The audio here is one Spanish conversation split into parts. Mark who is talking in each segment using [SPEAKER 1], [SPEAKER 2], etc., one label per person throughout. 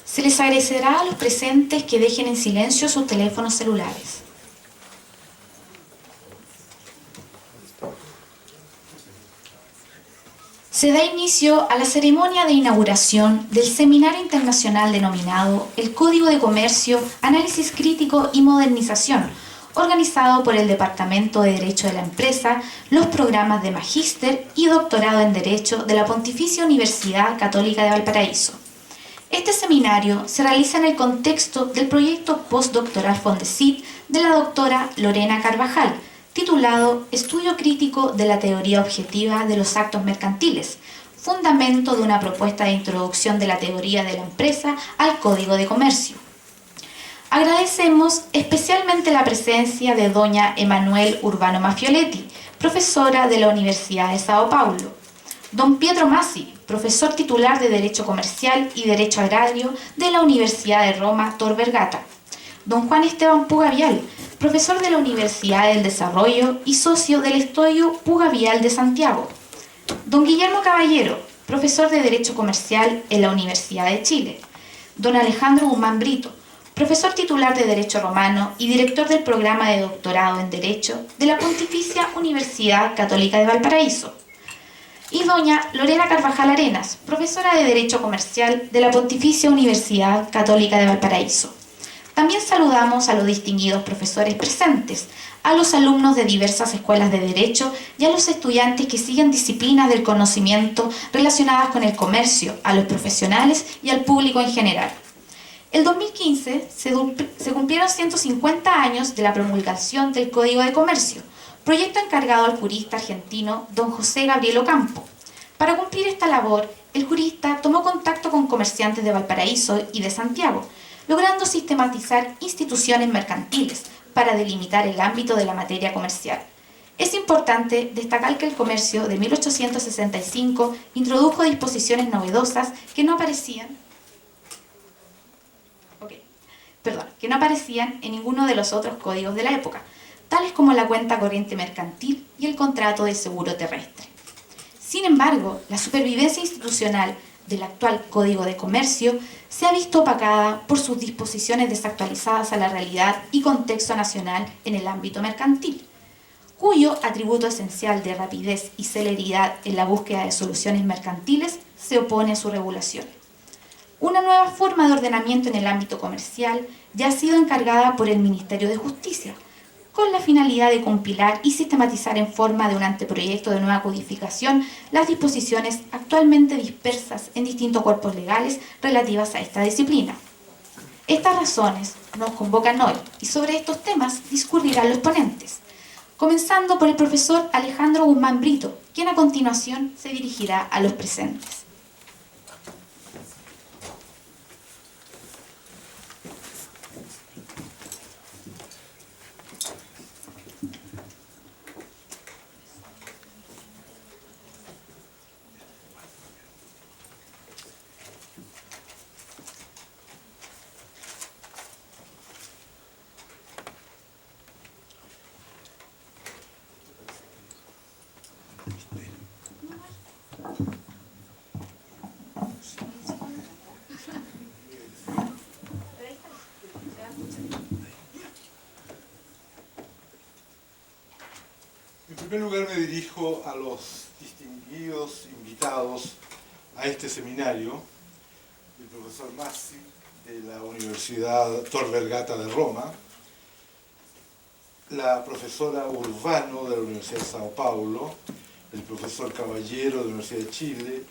[SPEAKER 1] Se les agradecerá a los presentes que dejen en silencio sus teléfonos celulares. Se da inicio a la ceremonia de inauguración del seminario internacional denominado El Código de Comercio, Análisis Crítico y Modernización, organizado por el Departamento de Derecho de la Empresa, los programas de Magíster y Doctorado en Derecho de la Pontificia Universidad Católica de Valparaíso. Este seminario se realiza en el contexto del proyecto postdoctoral Fondesit de la doctora Lorena Carvajal, titulado Estudio crítico de la teoría objetiva de los actos mercantiles, fundamento de una propuesta de introducción de la teoría de la empresa al Código de Comercio. Agradecemos especialmente la presencia de doña Emanuel Urbano Maffioletti, profesora de la Universidad de Sao Paulo, don Pietro Masi, profesor titular de Derecho Comercial y Derecho Agrario de la Universidad de Roma Tor Vergata, don Juan Esteban Puga Vial, profesor de la Universidad del Desarrollo y socio del Estudio Puga Vial de Santiago, don Guillermo Caballero, profesor de Derecho Comercial en la Universidad de Chile, don Alejandro Guzmán Brito, profesor titular de Derecho Romano y director del programa de doctorado en Derecho de la Pontificia Universidad Católica de Valparaíso, y doña Lorena Carvajal Arenas, profesora de Derecho Comercial de la Pontificia Universidad Católica de Valparaíso. También saludamos a los distinguidos profesores presentes, a los alumnos de diversas escuelas de Derecho y a los estudiantes que siguen disciplinas del conocimiento relacionadas con el comercio, a los profesionales y al público en general. El 2015 se cumplieron 150 años de la promulgación del Código de Comercio, proyecto encargado al jurista argentino don José Gabriel Ocampo. Para cumplir esta labor, el jurista tomó contacto con comerciantes de Valparaíso y de Santiago, logrando sistematizar instituciones mercantiles para delimitar el ámbito de la materia comercial. Es importante destacar que el comercio de 1865 introdujo disposiciones novedosas que no aparecían en ninguno de los otros códigos de la época, tales como la cuenta corriente mercantil y el contrato de seguro terrestre. Sin embargo, la supervivencia institucional del actual Código de Comercio se ha visto opacada por sus disposiciones desactualizadas a la realidad y contexto nacional en el ámbito mercantil, cuyo atributo esencial de rapidez y celeridad en la búsqueda de soluciones mercantiles se opone a su regulación. Una nueva forma de ordenamiento en el ámbito comercial ya ha sido encargada por el Ministerio de Justicia, con la finalidad de compilar y sistematizar en forma de un anteproyecto de nueva codificación las disposiciones actualmente dispersas en distintos cuerpos legales relativas a esta disciplina. Estas razones nos convocan hoy y sobre estos temas discurrirán los ponentes, comenzando por el profesor Alejandro Guzmán Brito, quien a continuación se dirigirá a los presentes.
[SPEAKER 2] En primer lugar me dirijo a los distinguidos invitados a este seminario, el profesor Masi de la Universidad Tor Vergata de Roma, la profesora Urbano de la Universidad de Sao Paulo, el profesor Caballero de la Universidad de Chile,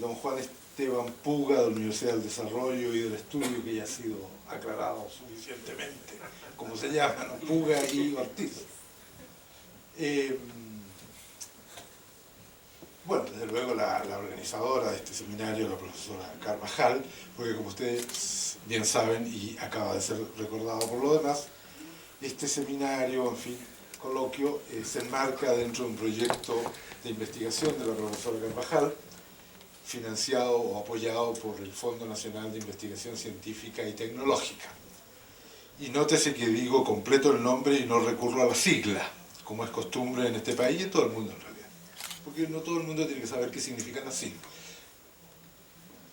[SPEAKER 2] don Juan Esteban Puga de la Universidad del Desarrollo y del Estudio, que ya ha sido aclarado suficientemente, como se llama, ¿no? Puga y Ortiz. Bueno, desde luego la organizadora de este seminario, la profesora Carvajal, porque como ustedes bien saben y acaba de ser recordado por lo demás, este seminario, en fin, coloquio, se enmarca dentro de un proyecto de investigación de la profesora Carvajal, financiado o apoyado por el Fondo Nacional de Investigación Científica y Tecnológica. Y nótese que digo completo el nombre y no recurro a la sigla, como es costumbre en este país y en todo el mundo en realidad, porque no todo el mundo tiene que saber qué significan las siglas.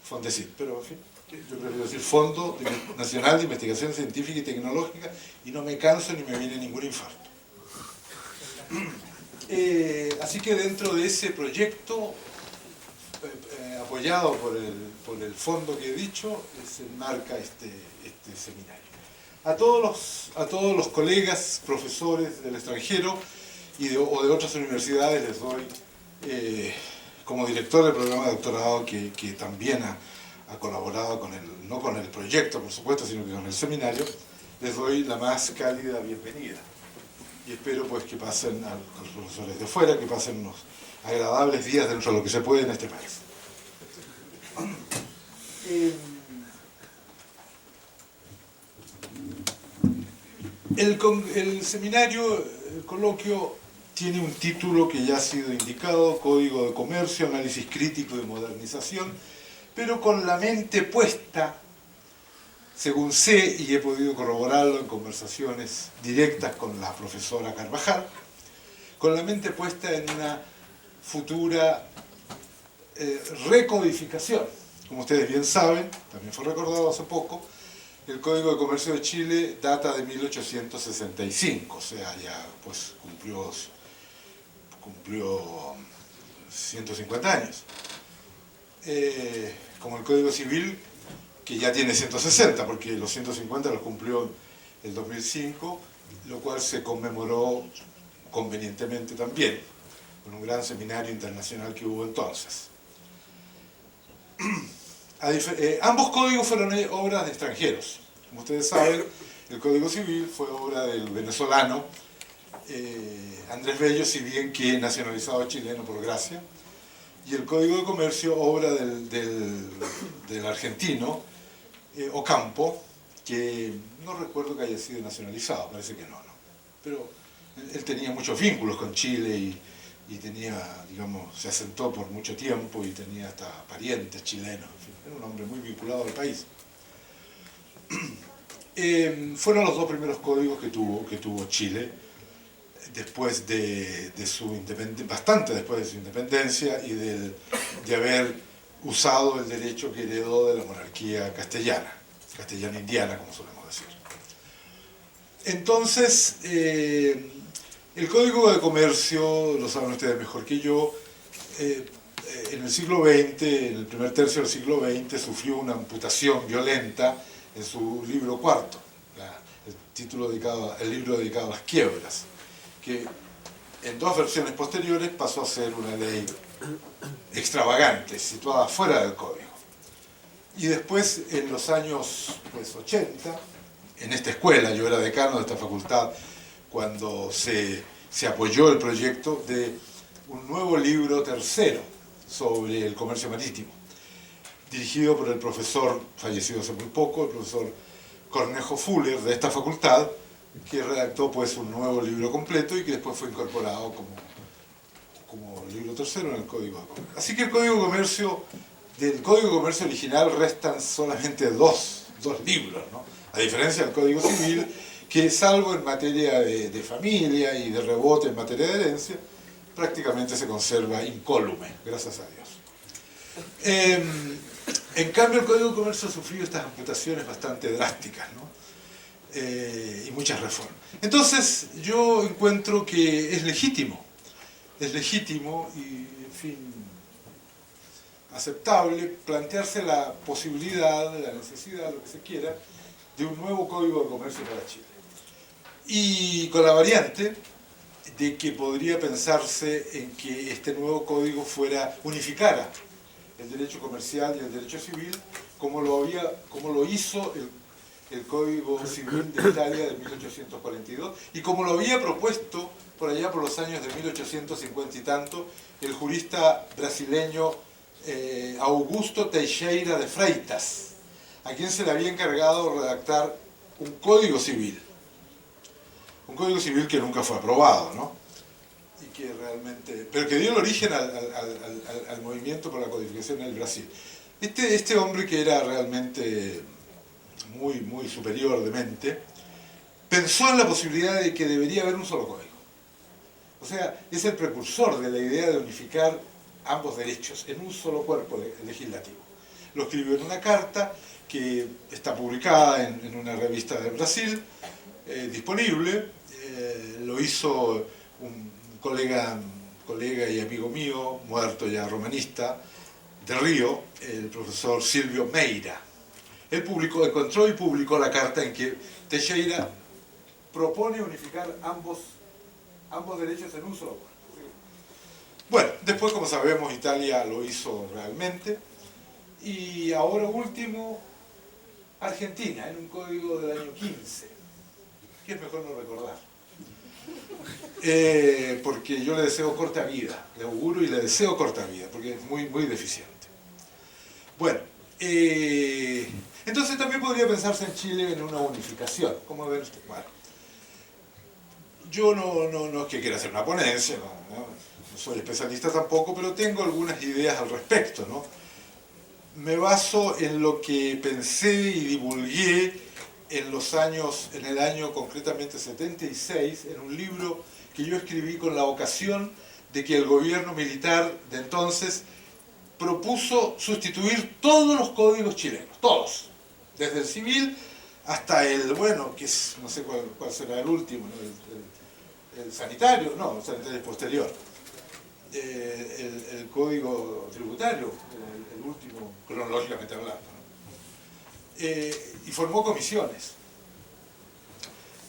[SPEAKER 2] Fondesit, pero en fin, yo prefiero decir Fondo Nacional de Investigación Científica y Tecnológica, y no me canso ni me viene ningún infarto. Así que dentro de ese proyecto, apoyado por el fondo que he dicho, se enmarca este seminario. A todos los colegas, profesores del extranjero o de otras universidades les doy, como director del programa de doctorado que también ha colaborado no con el proyecto, por supuesto, sino que con el seminario, les doy la más cálida bienvenida. Y espero pues que pasen a los profesores de fuera, que pasen unos agradables días dentro de lo que se puede en este país. El seminario, el coloquio, tiene un título que ya ha sido indicado: Código de Comercio, Análisis Crítico y Modernización, pero con la mente puesta, según sé y he podido corroborarlo en conversaciones directas con la profesora Carvajal, con la mente puesta en una futura recodificación. Como ustedes bien saben, también fue recordado hace poco, el Código de Comercio de Chile data de 1865, o sea, ya pues cumplió 150 años. Como el Código Civil, que ya tiene 160, porque los 150 los cumplió el 2005, lo cual se conmemoró convenientemente también, con un gran seminario internacional que hubo entonces. Ambos códigos fueron obras de extranjeros. Como ustedes saben, el Código Civil fue obra del venezolano Andrés Bello, si bien que nacionalizado chileno por gracia, y el Código de Comercio, obra del argentino Ocampo, que no recuerdo que haya sido nacionalizado, parece que no. Pero él tenía muchos vínculos con Chile y tenía, digamos, se asentó por mucho tiempo y tenía hasta parientes chilenos, en fin, era un hombre muy vinculado al país. Fueron los dos primeros códigos que tuvo Chile después de su independencia, bastante después de su independencia y de haber usado el derecho que heredó de la monarquía castellano-indiana, como solemos decir. Entonces, el Código de Comercio, lo saben ustedes mejor que yo, en el siglo XX, en el primer tercio del siglo XX, sufrió una amputación violenta en su libro cuarto, el libro dedicado a las quiebras, que en dos versiones posteriores pasó a ser una ley extravagante, situada fuera del código. Y después, en los años 80, en esta escuela, yo era decano de esta facultad, cuando se apoyó el proyecto de un nuevo libro tercero sobre el comercio marítimo, dirigido por el profesor, fallecido hace muy poco, el profesor Cornejo Fuller, de esta facultad, que redactó pues un nuevo libro completo y que después fue incorporado como libro tercero en el Código de Comercio. Así que del Código de Comercio original restan solamente dos libros, ¿no? A diferencia del Código Civil, que salvo en materia de familia y de rebote en materia de herencia, prácticamente se conserva incólume, gracias a Dios. En cambio, el Código de Comercio ha sufrido estas amputaciones bastante drásticas, ¿no? Y muchas reformas. Entonces, yo encuentro que es legítimo y, en fin, aceptable plantearse la posibilidad, la necesidad, lo que se quiera, de un nuevo Código de Comercio para Chile. Y con la variante de que podría pensarse en que este nuevo código unificara el derecho comercial y el derecho civil, como lo hizo el Código Civil de Italia de 1842 y como lo había propuesto por allá por los años de 1850 y tanto el jurista brasileño Augusto Teixeira de Freitas, a quien se le había encargado redactar un código civil que nunca fue aprobado, ¿no? Y que realmente, pero que dio el origen al movimiento por la codificación en el Brasil. Este hombre, que era realmente muy superior de mente, pensó en la posibilidad de que debería haber un solo código. O sea, es el precursor de la idea de unificar ambos derechos en un solo cuerpo legislativo. lo escribió en una carta que está publicada en una revista de Brasil, disponible. Lo hizo un colega y amigo mío, muerto ya romanista, de Río, el profesor Silvio Meira. Él encontró y publicó la carta en que Teixeira propone unificar ambos derechos en un solo cuerpo. Bueno, después, como sabemos, Italia lo hizo realmente. Y ahora último, Argentina, en un código del año 15, que es mejor no recordar. Porque yo le deseo corta vida, le auguro y le deseo corta vida, porque es muy, muy deficiente. Bueno, entonces también podría pensarse en Chile en una unificación. ¿Cómo ven ustedes? Bueno, yo no es que quiera hacer una ponencia, no soy especialista tampoco, pero tengo algunas ideas al respecto, ¿no? Me baso en lo que pensé y divulgué en el año concretamente 76, en un libro que yo escribí con la ocasión de que el gobierno militar de entonces propuso sustituir todos los códigos chilenos, todos, desde el civil hasta el, bueno, que es, no sé cuál será el último, ¿no? El sanitario, no, el sanitario es posterior, el código tributario, el último, cronológicamente hablando, ¿no? Y formó comisiones.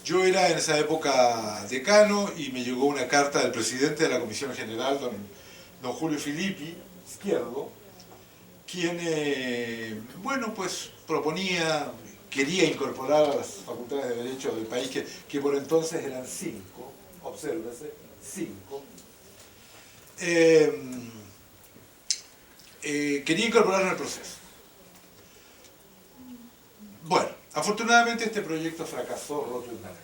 [SPEAKER 2] Yo era en esa época decano y me llegó una carta del presidente de la Comisión General, don Julio Filippi, izquierdo, quien, bueno, pues quería incorporar a las facultades de Derecho del país, que por entonces eran 5, obsérvese, 5. Quería incorporarlo en el proceso. Bueno, afortunadamente este proyecto fracasó rotundamente.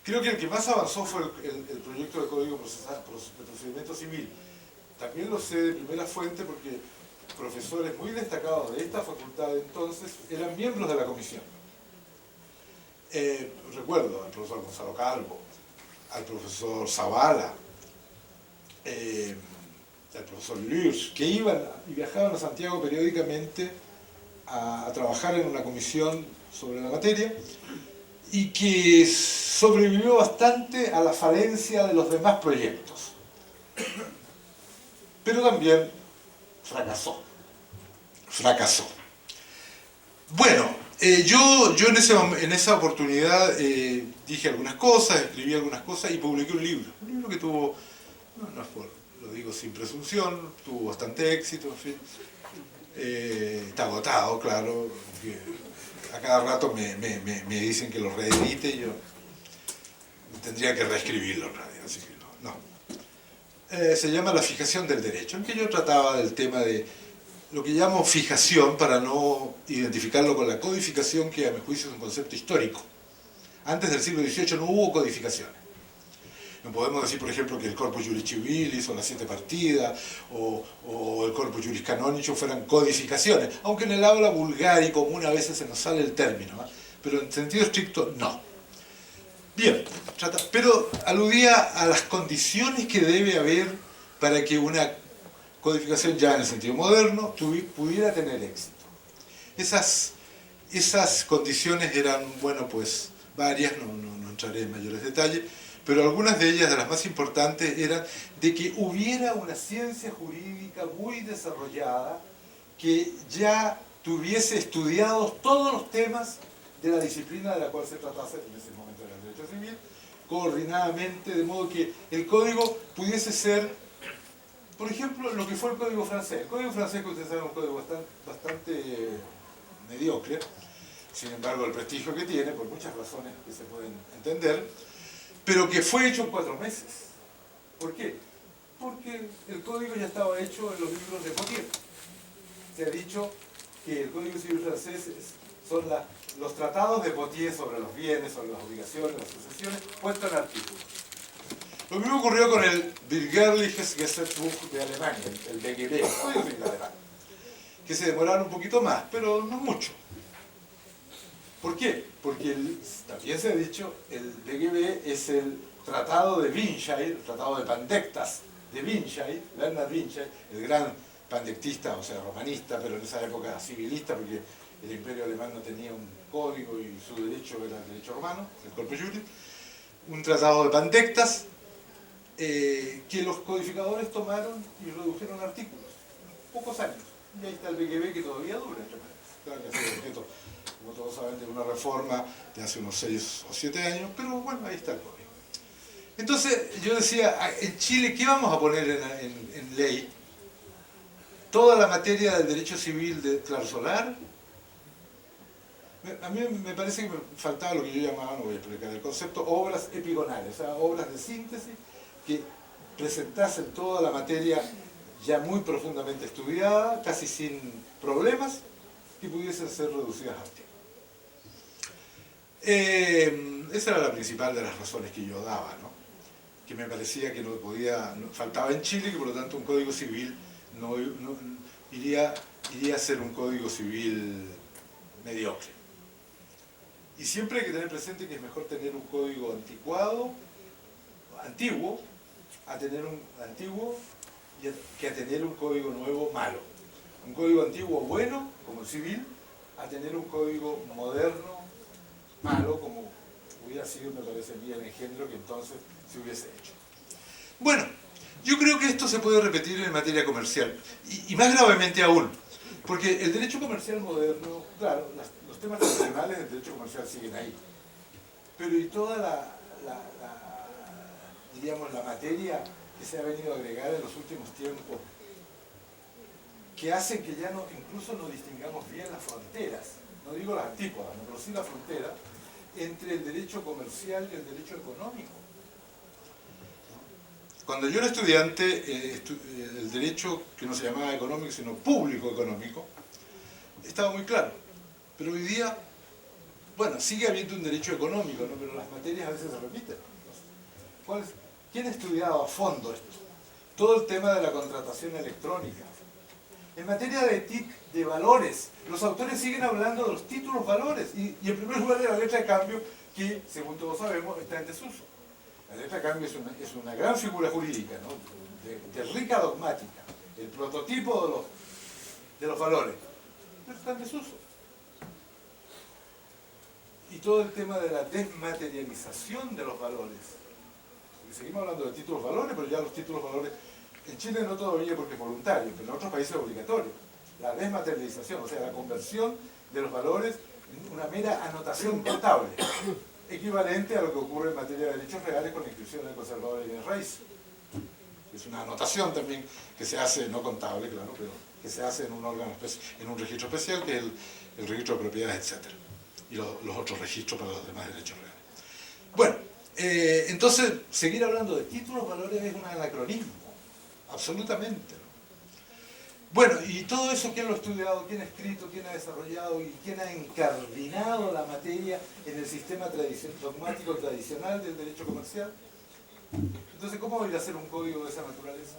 [SPEAKER 2] Creo que el que más avanzó fue el proyecto de Código de Procedimiento Civil. También lo sé de primera fuente porque profesores muy destacados de esta facultad de entonces eran miembros de la comisión. Recuerdo al profesor Gonzalo Calvo, al profesor Zavala, al profesor Lurs, que iban y viajaban a Santiago periódicamente a trabajar en una comisión sobre la materia y que sobrevivió bastante a la falencia de los demás proyectos. Pero también fracasó. Bueno, yo en esa oportunidad dije algunas cosas, escribí algunas cosas y publiqué un libro que tuvo, lo digo sin presunción, tuvo bastante éxito, en fin. Está agotado, claro, a cada rato me dicen que lo reedite y yo tendría que reescribirlo en realidad, así que no. Se llama La fijación del derecho, en que yo trataba del tema de lo que llamo fijación, para no identificarlo con la codificación, que a mi juicio es un concepto histórico. Antes del siglo XVIII no hubo codificaciones. No podemos decir, por ejemplo, que el Corpus Juris Civilis o las 7 partidas o el Corpus Juris Canonicum fueran codificaciones, aunque en el habla vulgar y común a veces se nos sale el término, ¿eh? Pero en sentido estricto no. Bien, pero aludía a las condiciones que debe haber para que una codificación ya en el sentido moderno pudiera tener éxito. Esas condiciones eran, bueno, pues varias, no entraré en mayores detalles, pero algunas de ellas, de las más importantes, eran de que hubiera una ciencia jurídica muy desarrollada que ya tuviese estudiados todos los temas de la disciplina de la cual se tratase en ese momento del derecho civil, coordinadamente, de modo que el código pudiese ser, por ejemplo, lo que fue el código francés. El código francés, que ustedes saben, es un código bastante mediocre, sin embargo el prestigio que tiene, por muchas razones que se pueden entender, pero que fue hecho en 4 meses. ¿Por qué? Porque el código ya estaba hecho en los libros de Potier. Se ha dicho que el Código Civil francés son los tratados de Potier sobre los bienes, sobre las obligaciones, las sucesiones, puestos en artículos. Lo mismo ocurrió con el Bürgerliches Gesetzbuch de Alemania, el BGB, el Código Civil alemán, que se demoraron un poquito más, pero no mucho. ¿Por qué? Porque también se ha dicho, el BGB es el tratado de Winshire, el tratado de Pandectas de Winshire, Bernard Winshire, el gran pandectista, o sea, romanista, pero en esa época civilista, porque el Imperio Alemán no tenía un código y su derecho era el derecho romano, el Corpus Juris, un tratado de pandectas que los codificadores tomaron y redujeron artículos, pocos años. Y ahí está el BGB que todavía dura, claro que ha sido objeto, como todos saben, de una reforma de hace unos 6 o 7 años, pero bueno, ahí está el código. Entonces yo decía, en Chile, ¿qué vamos a poner en ley? Toda la materia del derecho civil de clarsolar. A mí me parece que me faltaba lo que yo llamaba, no voy a explicar, el concepto obras epigonales, o sea, obras de síntesis que presentasen toda la materia ya muy profundamente estudiada, casi sin problemas, que pudiesen ser reducidas a tiempo. Esa era la principal de las razones que yo daba, ¿no? Que me parecía que faltaba en Chile y que por lo tanto un código civil no iría a ser un código civil mediocre. Y siempre hay que tener presente que es mejor tener un código antiguo, que a tener un código nuevo malo. Un código antiguo bueno, como el civil, a tener un código moderno malo, como hubiera sido, me parece a mí, el engendro que entonces se hubiese hecho. Bueno, yo creo que esto se puede repetir en materia comercial, y más gravemente aún, porque el derecho comercial moderno, claro, los temas tradicionales del derecho comercial siguen ahí, pero y toda diríamos, la materia que se ha venido a agregar en los últimos tiempos, que hacen que ya incluso no distingamos bien las fronteras, no digo las antípodas, pero sí la frontera, entre el derecho comercial y el derecho económico. Cuando yo era estudiante, el derecho, que no se llamaba económico, sino público económico, estaba muy claro. Pero hoy día, bueno, sigue habiendo un derecho económico, ¿no? Pero las materias a veces se repiten. ¿Quién ha estudiado a fondo esto? Todo el tema de la contratación electrónica. En materia de TIC, de valores, los autores siguen hablando de los títulos valores y en primer lugar de la letra de cambio, que, según todos sabemos, está en desuso. La letra de cambio es una gran figura jurídica, ¿no? de rica dogmática, el prototipo de los valores, pero está en desuso. Y todo el tema de la desmaterialización de los valores. Porque seguimos hablando de títulos valores, pero ya los títulos valores, en Chile no todavía porque es voluntario, pero en otros países es obligatorio. La desmaterialización, o sea, la conversión de los valores en una mera anotación contable, equivalente a lo que ocurre en materia de derechos reales con la inscripción del conservador de bienes raíces. Es una anotación también que se hace, no contable, claro, pero que se hace en un órgano, en un registro especial, que es el registro de propiedades, etc. Y los otros registros para los demás derechos reales. Bueno, entonces, seguir hablando de títulos valores es un anacronismo, absolutamente. Bueno, y todo eso, ¿quién lo ha estudiado? ¿Quién ha escrito? ¿Quién ha desarrollado? ¿Y quién ha incardinado la materia en el sistema dogmático tradicional del derecho comercial? Entonces, ¿cómo va a ir a hacer un código de esa naturaleza?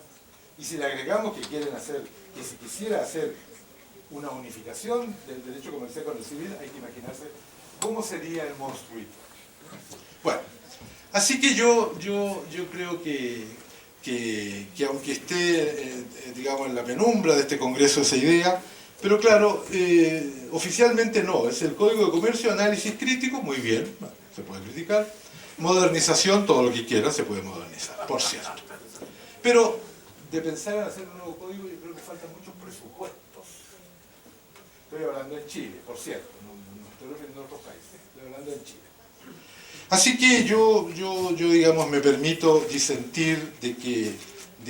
[SPEAKER 2] Y si le agregamos que que si quisiera hacer una unificación del derecho comercial con el civil, hay que imaginarse cómo sería el monstruito. Bueno, así que yo creo que aunque esté, digamos, en la penumbra de este congreso esa idea, pero claro, oficialmente no, es el Código de Comercio, análisis crítico, muy bien, se puede criticar, modernización, todo lo que quiera se puede modernizar, por cierto. Pero de pensar en hacer un nuevo código, yo creo que faltan muchos presupuestos. Estoy hablando en Chile, por cierto, no estoy refiriendo a otros países, estoy hablando en Chile. Así que yo digamos, me permito disentir de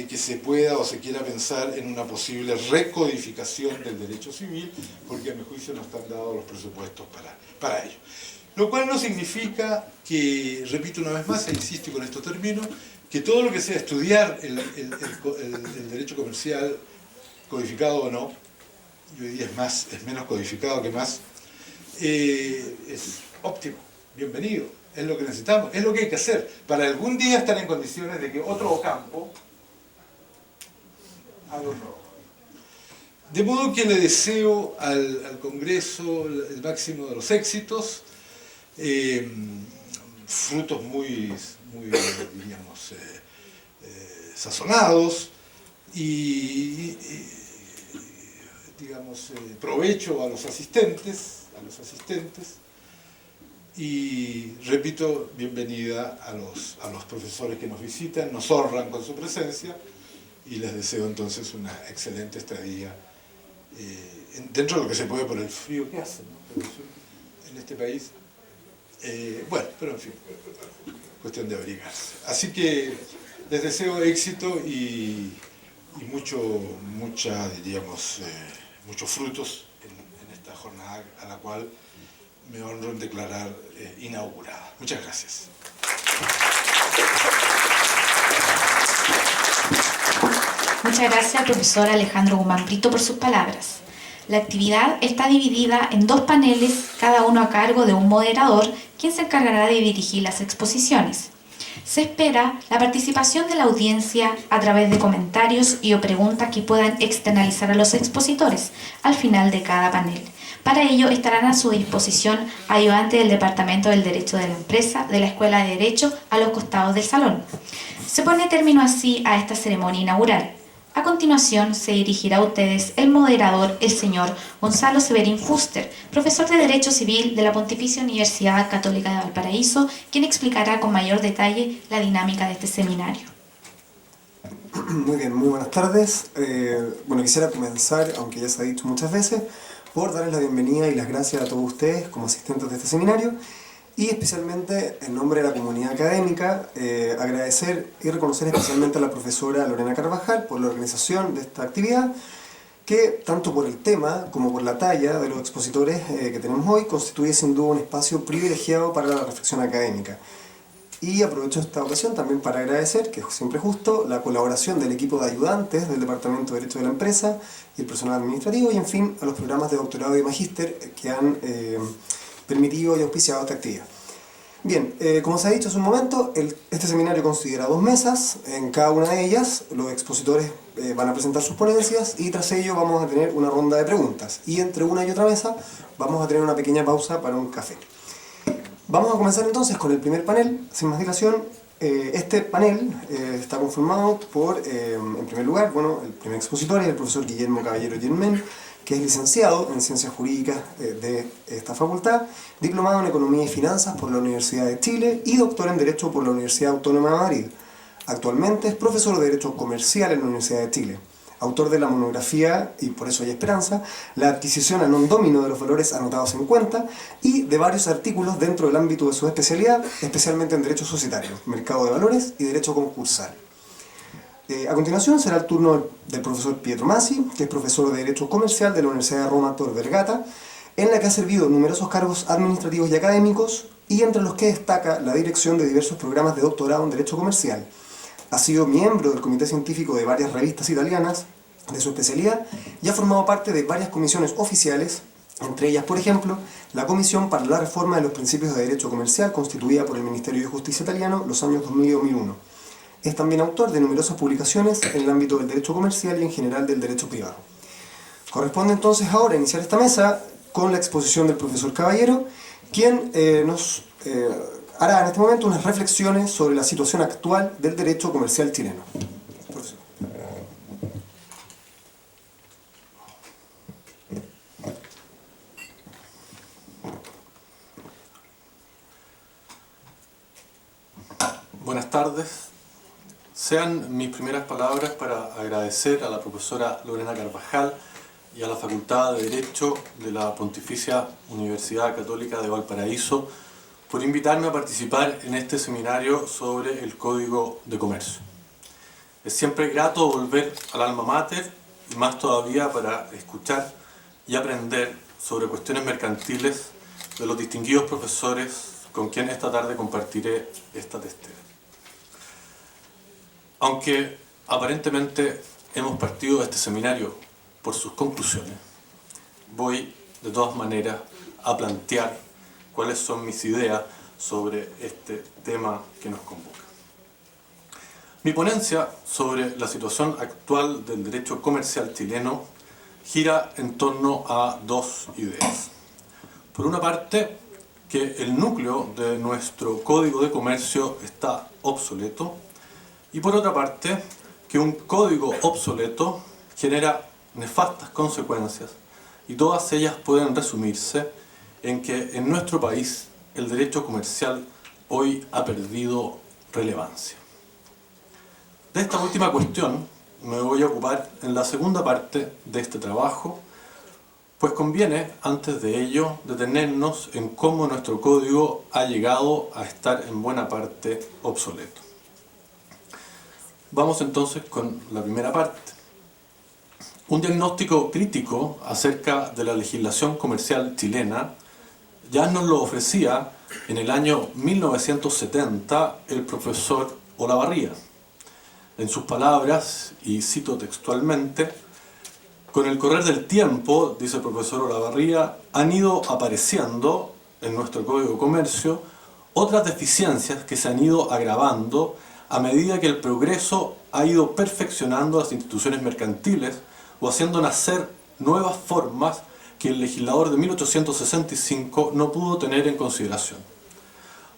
[SPEAKER 2] que se pueda o se quiera pensar en una posible recodificación del derecho civil, porque a mi juicio no están dados los presupuestos para ello. Lo cual no significa que, repito una vez más, e insisto y con esto termino, que todo lo que sea estudiar el derecho comercial, codificado o no, y hoy día es menos codificado que más, es óptimo, bienvenido. Es lo que necesitamos, es lo que hay que hacer para algún día estar en condiciones de que otro campo haga un nuevo. De modo que le deseo al Congreso el máximo de los éxitos, frutos muy diríamos, sazonados, y digamos, provecho a los asistentes, y repito, bienvenida a los profesores que nos visitan, nos honran con su presencia y les deseo entonces una excelente estadía dentro de lo que se puede por el frío que hace, ¿no? En este país. Bueno, pero en fin, cuestión de abrigarse. Así que les deseo éxito y muchos frutos en esta jornada a la cual me honro en declarar inaugurada. Muchas gracias.
[SPEAKER 1] Muchas gracias, profesor Alejandro Guzmán Brito, por sus palabras. La actividad está dividida en 2 paneles, cada uno a cargo de un moderador, quien se encargará de dirigir las exposiciones. Se espera la participación de la audiencia a través de comentarios y o preguntas que puedan externalizar a los expositores al final de cada panel. Para ello estarán a su disposición ayudantes del Departamento del Derecho de la Empresa de la Escuela de Derecho a los costados del salón. Se pone término así a esta ceremonia inaugural. A continuación se dirigirá a ustedes el moderador, el señor Gonzalo Severín Fuster, profesor de Derecho Civil de la Pontificia Universidad Católica de Valparaíso, quien explicará con mayor detalle la dinámica de este seminario.
[SPEAKER 3] Muy bien, muy buenas tardes. Quisiera comenzar, aunque ya se ha dicho muchas veces, por darles la bienvenida y las gracias a todos ustedes como asistentes de este seminario y especialmente en nombre de la comunidad académica agradecer y reconocer especialmente a la profesora Lorena Carvajal por la organización de esta actividad que tanto por el tema como por la talla de los expositores que tenemos hoy constituye sin duda un espacio privilegiado para la reflexión académica. Y aprovecho esta ocasión también para agradecer, que es siempre justo, la colaboración del equipo de ayudantes del Departamento de Derecho de la Empresa y el personal administrativo y, en fin, a los programas de doctorado y magíster que han permitido y auspiciado esta actividad. Bien, como se ha dicho hace un momento, este seminario considera 2 mesas. En cada una de ellas los expositores van a presentar sus ponencias y tras ello vamos a tener una ronda de preguntas. Y entre una y otra mesa vamos a tener una pequeña pausa para un café. Vamos a comenzar entonces con el primer panel, sin más dilación. Este panel está conformado por, en primer lugar, el primer expositor es el profesor Guillermo Caballero Germán, que es licenciado en Ciencias Jurídicas de esta facultad, diplomado en Economía y Finanzas por la Universidad de Chile y doctor en Derecho por la Universidad Autónoma de Madrid. Actualmente es profesor de Derecho Comercial en la Universidad de Chile. Autor de la monografía, y por eso hay esperanza, la adquisición a non domino de los valores anotados en cuenta y de varios artículos dentro del ámbito de su especialidad, especialmente en Derecho Societario, Mercado de Valores y Derecho Concursal. A continuación será el turno del profesor Pietro Masi, que es profesor de Derecho Comercial de la Universidad de Roma Tor Vergata, en la que ha servido numerosos cargos administrativos y académicos y entre los que destaca la dirección de diversos programas de doctorado en Derecho Comercial. Ha sido miembro del comité científico de varias revistas italianas de su especialidad y ha formado parte de varias comisiones oficiales, entre ellas, por ejemplo, la Comisión para la Reforma de los Principios de Derecho Comercial, constituida por el Ministerio de Justicia italiano los años 2000 y 2001. Es también autor de numerosas publicaciones en el ámbito del derecho comercial y en general del derecho privado. Corresponde entonces ahora iniciar esta mesa con la exposición del profesor Caballero, quien nos hará en este momento unas reflexiones sobre la situación actual del derecho comercial chileno. Profesor.
[SPEAKER 4] Buenas tardes. Sean mis primeras palabras para agradecer a la profesora Lorena Carvajal y a la Facultad de Derecho de la Pontificia Universidad Católica de Valparaíso por invitarme a participar en este seminario sobre el Código de Comercio. Es siempre grato volver al alma mater y más todavía para escuchar y aprender sobre cuestiones mercantiles de los distinguidos profesores con quien esta tarde compartiré esta testera. Aunque aparentemente hemos partido de este seminario por sus conclusiones, voy de todas maneras a plantear cuáles son mis ideas sobre este tema que nos convoca. Mi ponencia sobre la situación actual del derecho comercial chileno gira en torno a 2 ideas. Por una parte, que el núcleo de nuestro Código de Comercio está obsoleto, y por otra parte, que un código obsoleto genera nefastas consecuencias y todas ellas pueden resumirse en que en nuestro país el derecho comercial hoy ha perdido relevancia. De esta última cuestión me voy a ocupar en la segunda parte de este trabajo, pues conviene, antes de ello, detenernos en cómo nuestro código ha llegado a estar en buena parte obsoleto. Vamos entonces con la primera parte. Un diagnóstico crítico acerca de la legislación comercial chilena ya nos lo ofrecía en el año 1970 el profesor Olavarría. En sus palabras, y cito textualmente, con el correr del tiempo, dice el profesor Olavarría, han ido apareciendo en nuestro Código de Comercio otras deficiencias que se han ido agravando a medida que el progreso ha ido perfeccionando las instituciones mercantiles o haciendo nacer nuevas formas que el legislador de 1865 no pudo tener en consideración.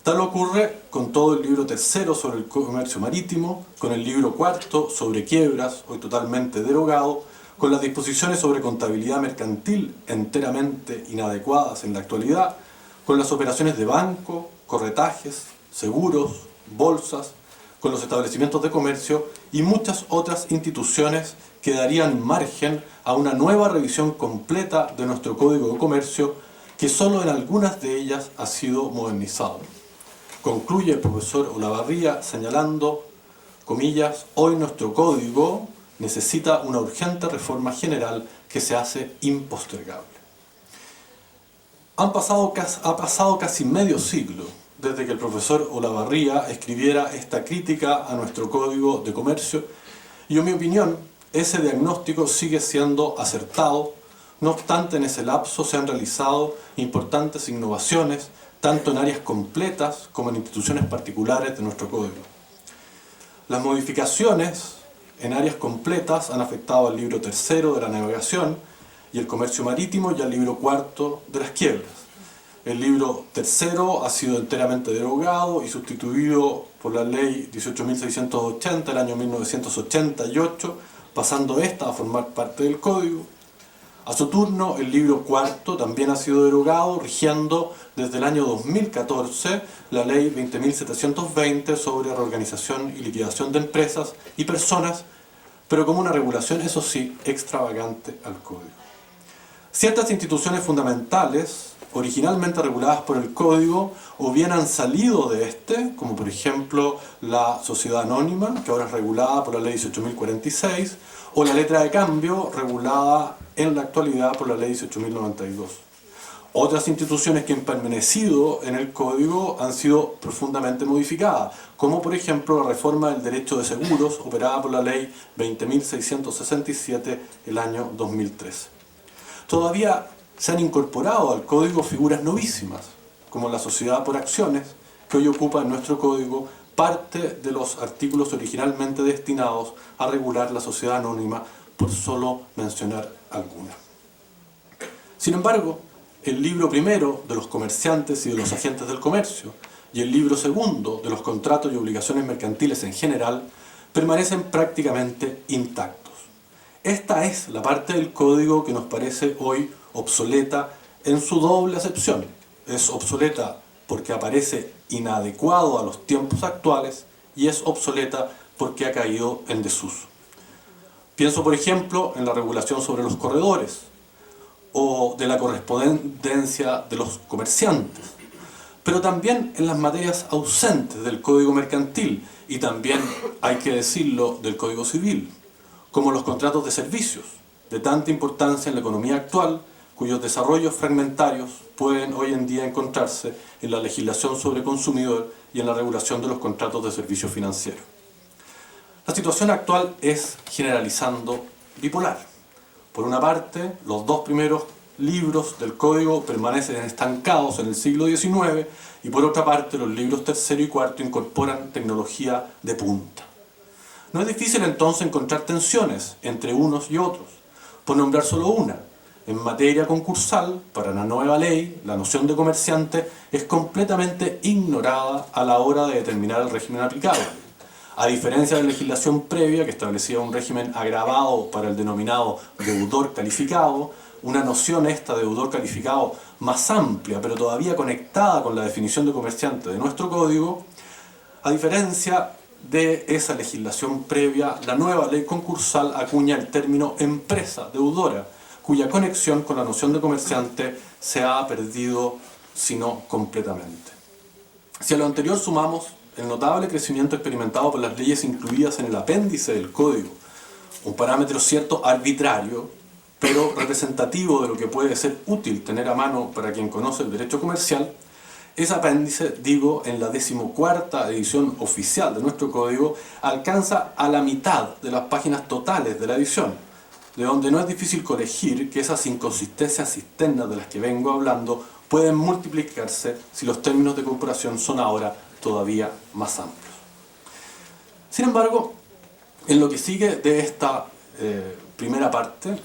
[SPEAKER 4] Tal ocurre con todo el libro tercero sobre el comercio marítimo, con el libro cuarto sobre quiebras, hoy totalmente derogado, con las disposiciones sobre contabilidad mercantil enteramente inadecuadas en la actualidad, con las operaciones de banco, corretajes, seguros, bolsas, con los establecimientos de comercio y muchas otras instituciones que darían margen a una nueva revisión completa de nuestro Código de Comercio que solo en algunas de ellas ha sido modernizado. Concluye el profesor Olavarría señalando, comillas, hoy nuestro código necesita una urgente reforma general que se hace impostergable. Ha pasado casi medio siglo desde que el profesor Olavarría escribiera esta crítica a nuestro Código de Comercio y en mi opinión ese diagnóstico sigue siendo acertado. No obstante, en ese lapso se han realizado importantes innovaciones tanto en áreas completas como en instituciones particulares de nuestro código. Las modificaciones en áreas completas han afectado al libro tercero de la navegación y el comercio marítimo y al libro cuarto de las quiebras. El libro tercero ha sido enteramente derogado y sustituido por la ley 18.680 del año 1988, pasando esta a formar parte del código. A su turno, el libro cuarto también ha sido derogado, rigiendo desde el año 2014 la ley 20.720 sobre reorganización y liquidación de empresas y personas, pero como una regulación, eso sí, extravagante al código. Ciertas instituciones fundamentales, originalmente reguladas por el código, o bien han salido de este, como por ejemplo la sociedad anónima, que ahora es regulada por la ley 18.046, o la letra de cambio, regulada en la actualidad por la ley 18.092. Otras instituciones que han permanecido en el código han sido profundamente modificadas, como por ejemplo la reforma del derecho de seguros, operada por la ley 20.667 el año 2013. Todavía se han incorporado al código figuras novísimas, como la sociedad por acciones, que hoy ocupa en nuestro código parte de los artículos originalmente destinados a regular la sociedad anónima, por solo mencionar alguna. Sin embargo, el libro primero de los comerciantes y de los agentes del comercio y el libro segundo de los contratos y obligaciones mercantiles en general permanecen prácticamente intactos. Esta es la parte del código que nos parece hoy obsoleta en su doble acepción. Es obsoleta porque aparece inadecuado a los tiempos actuales y es obsoleta porque ha caído en desuso. Pienso, por ejemplo, en la regulación sobre los corredores o de la correspondencia de los comerciantes, pero también en las materias ausentes del Código Mercantil y también, hay que decirlo, del Código Civil, como los contratos de servicios, de tanta importancia en la economía actual, cuyos desarrollos fragmentarios pueden hoy en día encontrarse en la legislación sobre consumidor y en la regulación de los contratos de servicios financieros. La situación actual es, generalizando, bipolar. Por una parte, los dos primeros libros del Código permanecen estancados en el siglo XIX y por otra parte, los libros tercero y cuarto incorporan tecnología de punta. No es difícil entonces encontrar tensiones entre unos y otros. Por nombrar solo una, en materia concursal, para la nueva ley, la noción de comerciante es completamente ignorada a la hora de determinar el régimen aplicable. A diferencia de la legislación previa, que establecía un régimen agravado para el denominado deudor calificado, una noción esta de deudor calificado más amplia, pero todavía conectada con la definición de comerciante de nuestro código, a diferencia de esa legislación previa, la nueva ley concursal acuña el término empresa deudora, cuya conexión con la noción de comerciante se ha perdido, si no completamente. Si a lo anterior sumamos el notable crecimiento experimentado por las leyes incluidas en el apéndice del código, un parámetro cierto arbitrario, pero representativo de lo que puede ser útil tener a mano para quien conoce el derecho comercial, ese apéndice, digo, en la 14ª edición oficial de nuestro código, alcanza a la mitad de las páginas totales de la edición, de donde no es difícil colegir que esas inconsistencias externas de las que vengo hablando pueden multiplicarse si los términos de comparación son ahora todavía más amplios. Sin embargo, en lo que sigue de esta primera parte,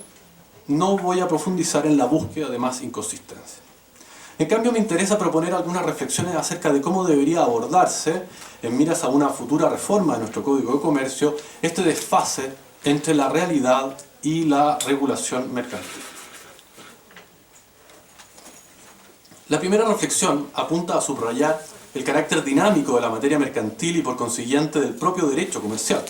[SPEAKER 4] no voy a profundizar en la búsqueda de más inconsistencias. En cambio, me interesa proponer algunas reflexiones acerca de cómo debería abordarse, en miras a una futura reforma de nuestro Código de Comercio, este desfase entre la realidad y la regulación mercantil. La primera reflexión apunta a subrayar el carácter dinámico de la materia mercantil y por consiguiente del propio derecho comercial.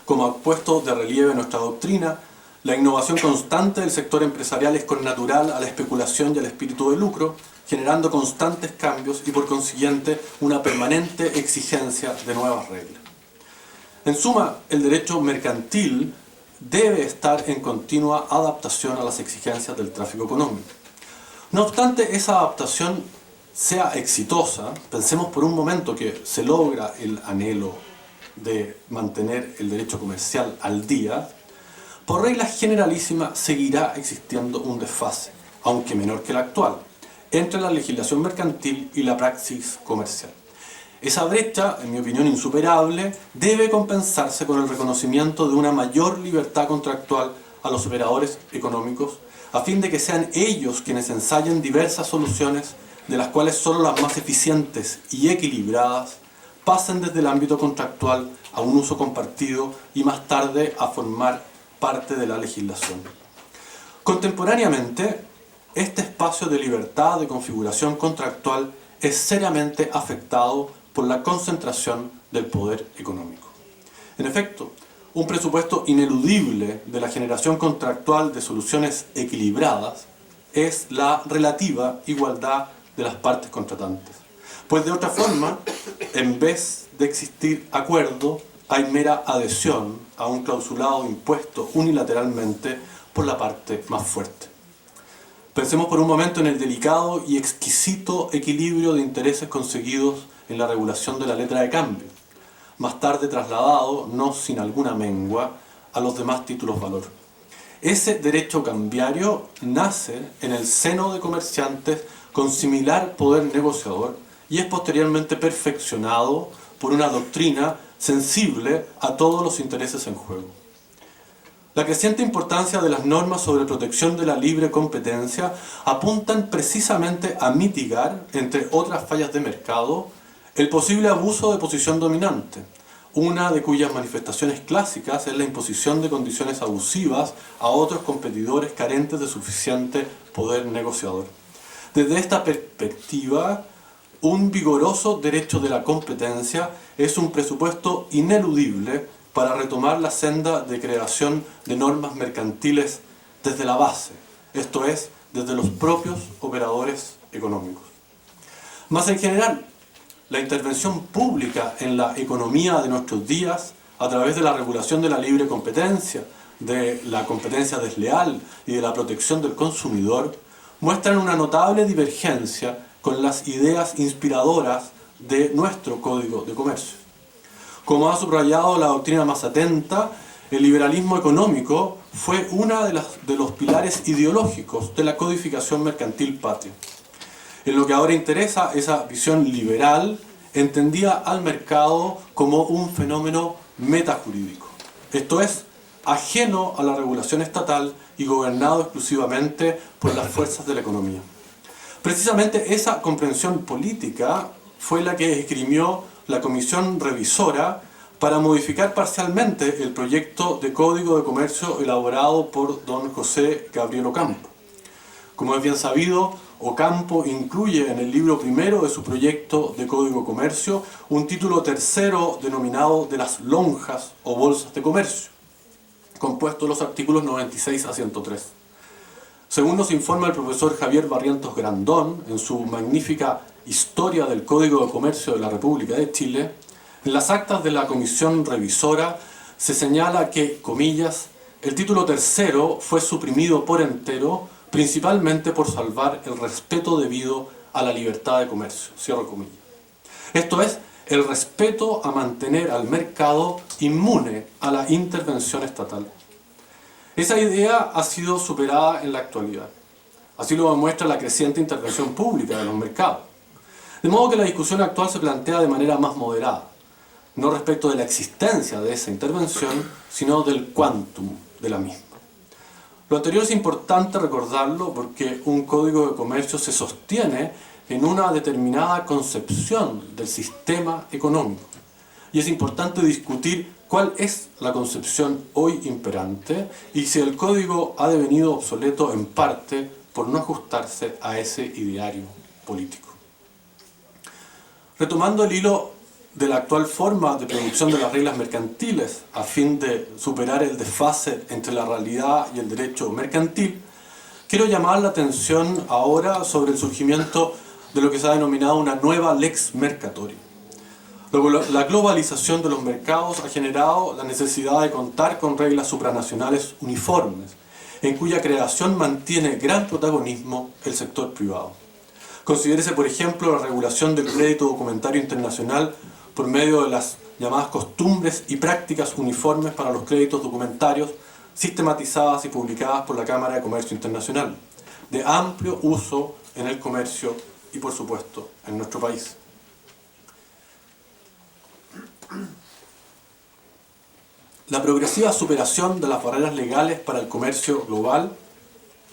[SPEAKER 4] Como ha puesto de relieve nuestra doctrina, la innovación constante del sector empresarial es connatural a la especulación y al espíritu de lucro, generando constantes cambios y por consiguiente una permanente exigencia de nuevas reglas. En suma, el derecho mercantil debe estar en continua adaptación a las exigencias del tráfico económico. No obstante, esa adaptación sea exitosa, pensemos por un momento que se logra el anhelo de mantener el derecho comercial al día, por regla generalísima seguirá existiendo un desfase, aunque menor que el actual, entre la legislación mercantil y la praxis comercial. Esa brecha, en mi opinión insuperable, debe compensarse con el reconocimiento de una mayor libertad contractual a los operadores económicos, a fin de que sean ellos quienes ensayen diversas soluciones, de las cuales solo las más eficientes y equilibradas pasen desde el ámbito contractual a un uso compartido y más tarde a formar parte de la legislación. Contemporáneamente, este espacio de libertad de configuración contractual es seriamente afectado por la concentración del poder económico. En efecto, un presupuesto ineludible de la generación contractual de soluciones equilibradas es la relativa igualdad de las partes contratantes. Pues de otra forma, en vez de existir acuerdo, hay mera adhesión a un clausulado impuesto unilateralmente por la parte más fuerte. Pensemos por un momento en el delicado y exquisito equilibrio de intereses conseguidos en la regulación de la letra de cambio, más tarde trasladado, no sin alguna mengua, a los demás títulos valor. Ese derecho cambiario nace en el seno de comerciantes con similar poder negociador y es posteriormente perfeccionado por una doctrina sensible a todos los intereses en juego. La creciente importancia de las normas sobre protección de la libre competencia apuntan precisamente a mitigar, entre otras fallas de mercado, el posible abuso de posición dominante, una de cuyas manifestaciones clásicas es la imposición de condiciones abusivas a otros competidores carentes de suficiente poder negociador. Desde esta perspectiva, un vigoroso derecho de la competencia es un presupuesto ineludible para retomar la senda de creación de normas mercantiles desde la base, esto es, desde los propios operadores económicos. Más en general, la intervención pública en la economía de nuestros días, a través de la regulación de la libre competencia, de la competencia desleal y de la protección del consumidor, muestran una notable divergencia con las ideas inspiradoras de nuestro Código de Comercio. Como ha subrayado la doctrina más atenta, el liberalismo económico fue uno de los pilares ideológicos de la codificación mercantil patria. En lo que ahora interesa, esa visión liberal entendía al mercado como un fenómeno metajurídico, esto es, ajeno a la regulación estatal y gobernado exclusivamente por las fuerzas de la economía. Precisamente esa comprensión política fue la que esgrimió la Comisión Revisora para modificar parcialmente el proyecto de Código de Comercio elaborado por don José Gabriel Ocampo. Como es bien sabido, Ocampo incluye en el libro primero de su proyecto de Código de Comercio un título tercero denominado de las lonjas o bolsas de comercio, compuesto de los artículos 96 a 103. Según nos informa el profesor Javier Barrientos Grandón en su magnífica Historia del Código de Comercio de la República de Chile, en las actas de la comisión revisora se señala que, comillas, el título tercero fue suprimido por entero principalmente por salvar el respeto debido a la libertad de comercio, cierro comillas. Esto es, el respeto a mantener al mercado inmune a la intervención estatal. Esa idea ha sido superada en la actualidad. Así lo demuestra la creciente intervención pública de los mercados. De modo que la discusión actual se plantea de manera más moderada, no respecto de la existencia de esa intervención, sino del quantum de la misma. Lo anterior es importante recordarlo porque un código de comercio se sostiene en una determinada concepción del sistema económico. Y es importante discutir cuál es la concepción hoy imperante y si el código ha devenido obsoleto en parte por no ajustarse a ese ideario político. Retomando el hilo de la actual forma de producción de las reglas mercantiles a fin de superar el desfase entre la realidad y el derecho mercantil, quiero llamar la atención ahora sobre el surgimiento de lo que se ha denominado una nueva lex mercatoria. La globalización de los mercados ha generado la necesidad de contar con reglas supranacionales uniformes, en cuya creación mantiene gran protagonismo el sector privado. Considérese, por ejemplo, la regulación del crédito documentario internacional por medio de las llamadas costumbres y prácticas uniformes para los créditos documentarios sistematizadas y publicadas por la Cámara de Comercio Internacional, de amplio uso en el comercio y, por supuesto, en nuestro país. La progresiva superación de las barreras legales para el comercio global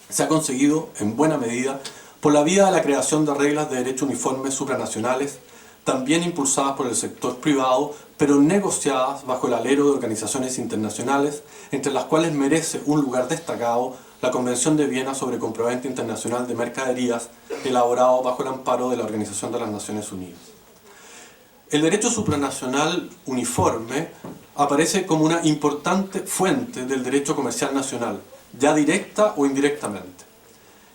[SPEAKER 4] se ha conseguido, en buena medida, por la vía de la creación de reglas de derecho uniformes supranacionales, también impulsadas por el sector privado, pero negociadas bajo el alero de organizaciones internacionales, entre las cuales merece un lugar destacado la Convención de Viena sobre Compraventa Internacional de Mercaderías, elaborado bajo el amparo de la Organización de las Naciones Unidas. El derecho supranacional uniforme aparece como una importante fuente del derecho comercial nacional, ya directa o indirectamente.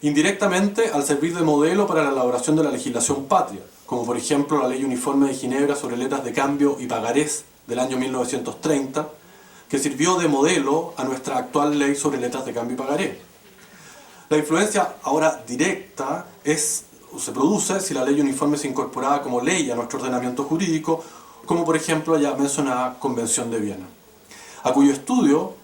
[SPEAKER 4] Indirectamente, al servir de modelo para la elaboración de la legislación patria, como por ejemplo la Ley Uniforme de Ginebra sobre letras de cambio y pagarés del año 1930, que sirvió de modelo a nuestra actual Ley sobre letras de cambio y pagarés. La influencia ahora directa se produce si la Ley Uniforme se incorporaba como ley a nuestro ordenamiento jurídico, como por ejemplo la ya mencionada Convención de Viena, a cuyo estudio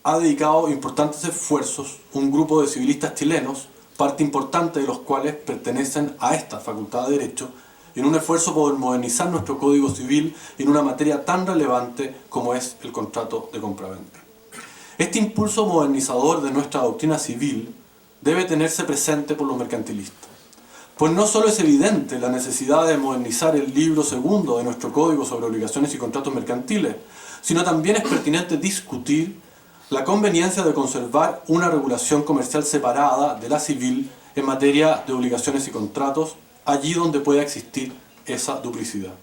[SPEAKER 4] ha dedicado importantes esfuerzos un grupo de civilistas chilenos, parte importante de los cuales pertenecen a esta Facultad de Derecho, en un esfuerzo por modernizar nuestro Código Civil en una materia tan relevante como es el contrato de compraventa. Este impulso modernizador de nuestra doctrina civil debe tenerse presente por los mercantilistas, pues no solo es evidente la necesidad de modernizar el libro segundo de nuestro Código sobre obligaciones y contratos mercantiles, sino también es pertinente discutir la conveniencia de conservar una regulación comercial separada de la civil en materia de obligaciones y contratos, allí donde pueda existir esa duplicidad.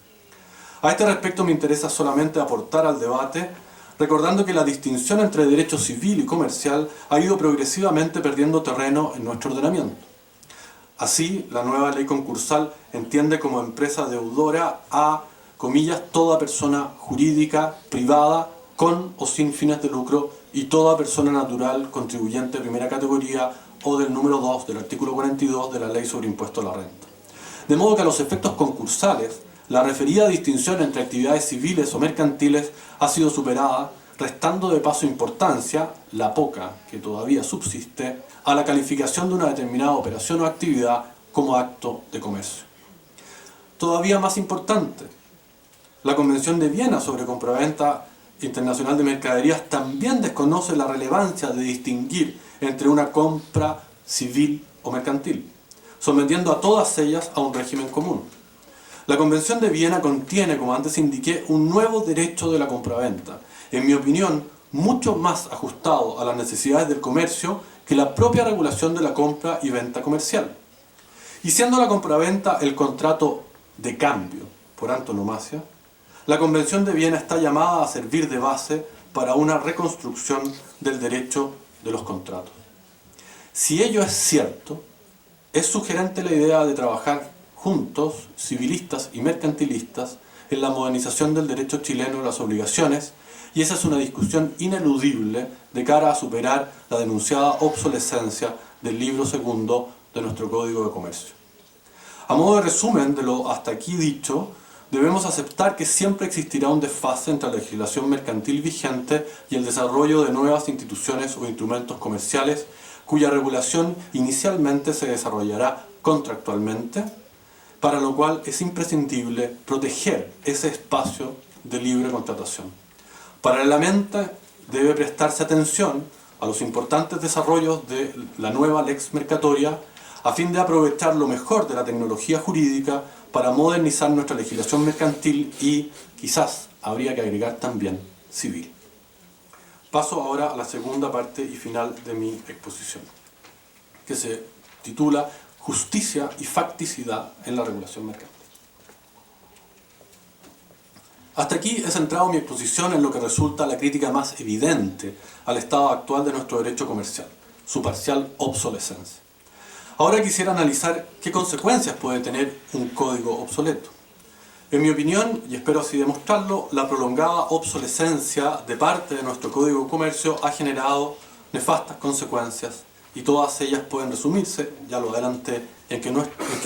[SPEAKER 4] A este respecto me interesa solamente aportar al debate, recordando que la distinción entre derecho civil y comercial ha ido progresivamente perdiendo terreno en nuestro ordenamiento. Así, la nueva ley concursal entiende como empresa deudora a, comillas, toda persona jurídica, privada, con o sin fines de lucro, y toda persona natural contribuyente de primera categoría o del número 2 del artículo 42 de la Ley sobre Impuesto a la Renta. De modo que a los efectos concursales, la referida distinción entre actividades civiles o mercantiles ha sido superada, restando de paso importancia, la poca que todavía subsiste, a la calificación de una determinada operación o actividad como acto de comercio. Todavía más importante, la Convención de Viena sobre Compraventa Internacional de Mercaderías también desconoce la relevancia de distinguir entre una compra civil o mercantil, sometiendo a todas ellas a un régimen común. La Convención de Viena contiene, como antes indiqué, un nuevo derecho de la compraventa, en mi opinión, mucho más ajustado a las necesidades del comercio que la propia regulación de la compra y venta comercial. Y siendo la compraventa el contrato de cambio, por antonomasia, la Convención de Viena está llamada a servir de base para una reconstrucción del derecho de los contratos. Si ello es cierto, es sugerente la idea de trabajar juntos, civilistas y mercantilistas, en la modernización del derecho chileno de las obligaciones, y esa es una discusión ineludible de cara a superar la denunciada obsolescencia del libro segundo de nuestro Código de Comercio. A modo de resumen de lo hasta aquí dicho, debemos aceptar que siempre existirá un desfase entre la legislación mercantil vigente y el desarrollo de nuevas instituciones o instrumentos comerciales cuya regulación inicialmente se desarrollará contractualmente, para lo cual es imprescindible proteger ese espacio de libre contratación. Paralelamente, debe prestarse atención a los importantes desarrollos de la nueva Lex Mercatoria a fin de aprovechar lo mejor de la tecnología jurídica para modernizar nuestra legislación mercantil y, quizás, habría que agregar también, civil. Paso ahora a la segunda parte y final de mi exposición, que se titula Justicia y facticidad en la regulación mercantil. Hasta aquí he centrado mi exposición en lo que resulta la crítica más evidente al estado actual de nuestro derecho comercial, su parcial obsolescencia. Ahora quisiera analizar qué consecuencias puede tener un código obsoleto. En mi opinión, y espero así demostrarlo, la prolongada obsolescencia de parte de nuestro Código de Comercio ha generado nefastas consecuencias y todas ellas pueden resumirse, ya lo adelanté, en que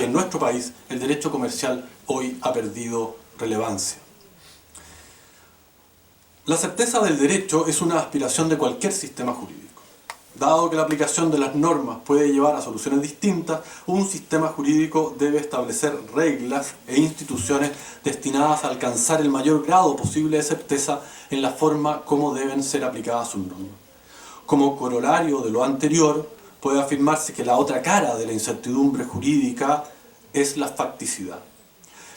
[SPEAKER 4] en nuestro país el derecho comercial hoy ha perdido relevancia. La certeza del derecho es una aspiración de cualquier sistema jurídico. Dado que la aplicación de las normas puede llevar a soluciones distintas, un sistema jurídico debe establecer reglas e instituciones destinadas a alcanzar el mayor grado posible de certeza en la forma como deben ser aplicadas sus normas. Como corolario de lo anterior, puede afirmarse que la otra cara de la incertidumbre jurídica es la facticidad.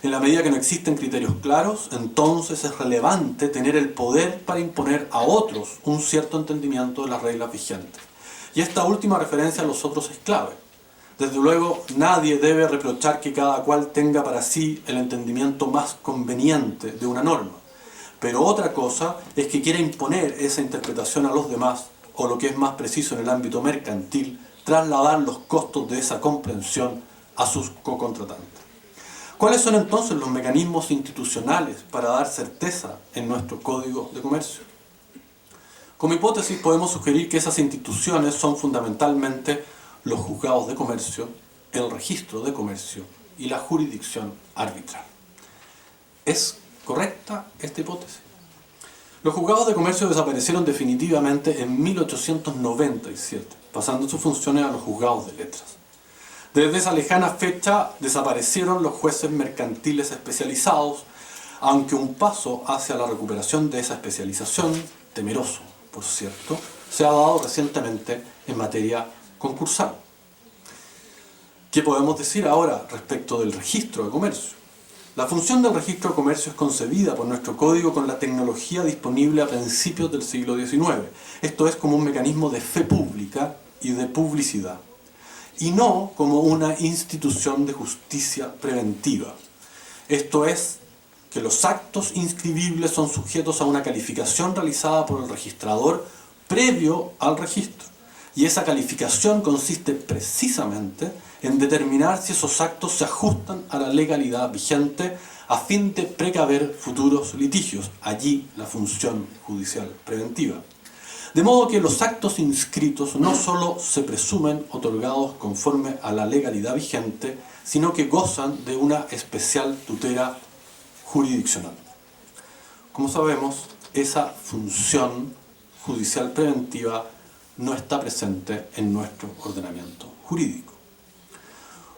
[SPEAKER 4] En la medida que no existen criterios claros, entonces es relevante tener el poder para imponer a otros un cierto entendimiento de las reglas vigentes. Y esta última referencia a los otros es clave. Desde luego, nadie debe reprochar que cada cual tenga para sí el entendimiento más conveniente de una norma. Pero otra cosa es que quiera imponer esa interpretación a los demás, o lo que es más preciso en el ámbito mercantil, trasladar los costos de esa comprensión a sus cocontratantes. ¿Cuáles son entonces los mecanismos institucionales para dar certeza en nuestro Código de Comercio? Como hipótesis podemos sugerir que esas instituciones son fundamentalmente los juzgados de comercio, el registro de comercio y la jurisdicción arbitral. ¿Es correcta esta hipótesis? Los juzgados de comercio desaparecieron definitivamente en 1897, pasando sus funciones a los juzgados de letras. Desde esa lejana fecha desaparecieron los jueces mercantiles especializados, aunque un paso hacia la recuperación de esa especialización, temeroso por cierto, se ha dado recientemente en materia concursal. ¿Qué podemos decir ahora respecto del registro de comercio? La función del registro de comercio es concebida por nuestro código con la tecnología disponible a principios del siglo XIX. Esto es como un mecanismo de fe pública y de publicidad, y no como una institución de justicia preventiva. Esto es, que los actos inscribibles son sujetos a una calificación realizada por el registrador previo al registro. Y esa calificación consiste precisamente en determinar si esos actos se ajustan a la legalidad vigente a fin de precaver futuros litigios. Allí la función judicial preventiva. De modo que los actos inscritos no solo se presumen otorgados conforme a la legalidad vigente, sino que gozan de una especial tutela jurisdiccional. Como sabemos, esa función judicial preventiva no está presente en nuestro ordenamiento jurídico.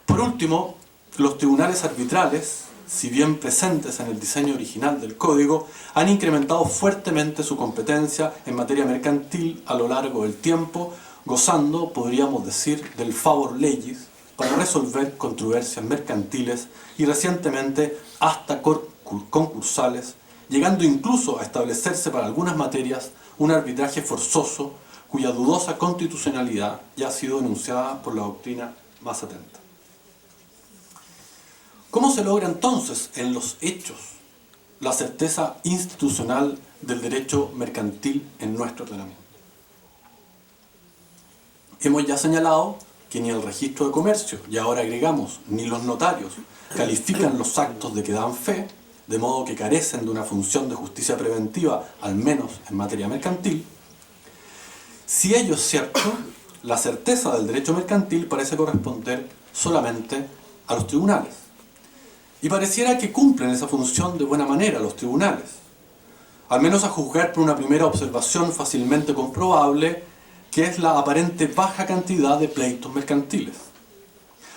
[SPEAKER 4] Por último, los tribunales arbitrales, si bien presentes en el diseño original del Código, han incrementado fuertemente su competencia en materia mercantil a lo largo del tiempo, gozando, podríamos decir, del favor legis para resolver controversias mercantiles y recientemente hasta concursales, llegando incluso a establecerse para algunas materias un arbitraje forzoso cuya dudosa constitucionalidad ya ha sido denunciada por la doctrina más atenta. ¿Cómo se logra entonces en los hechos la certeza institucional del derecho mercantil en nuestro ordenamiento? Hemos ya señalado que ni el registro de comercio, y ahora agregamos, ni los notarios, califican los actos de que dan fe, de modo que carecen de una función de justicia preventiva, al menos en materia mercantil. Si ello es cierto, la certeza del derecho mercantil parece corresponder solamente a los tribunales. Y pareciera que cumplen esa función de buena manera los tribunales, al menos a juzgar por una primera observación fácilmente comprobable, que es la aparente baja cantidad de pleitos mercantiles.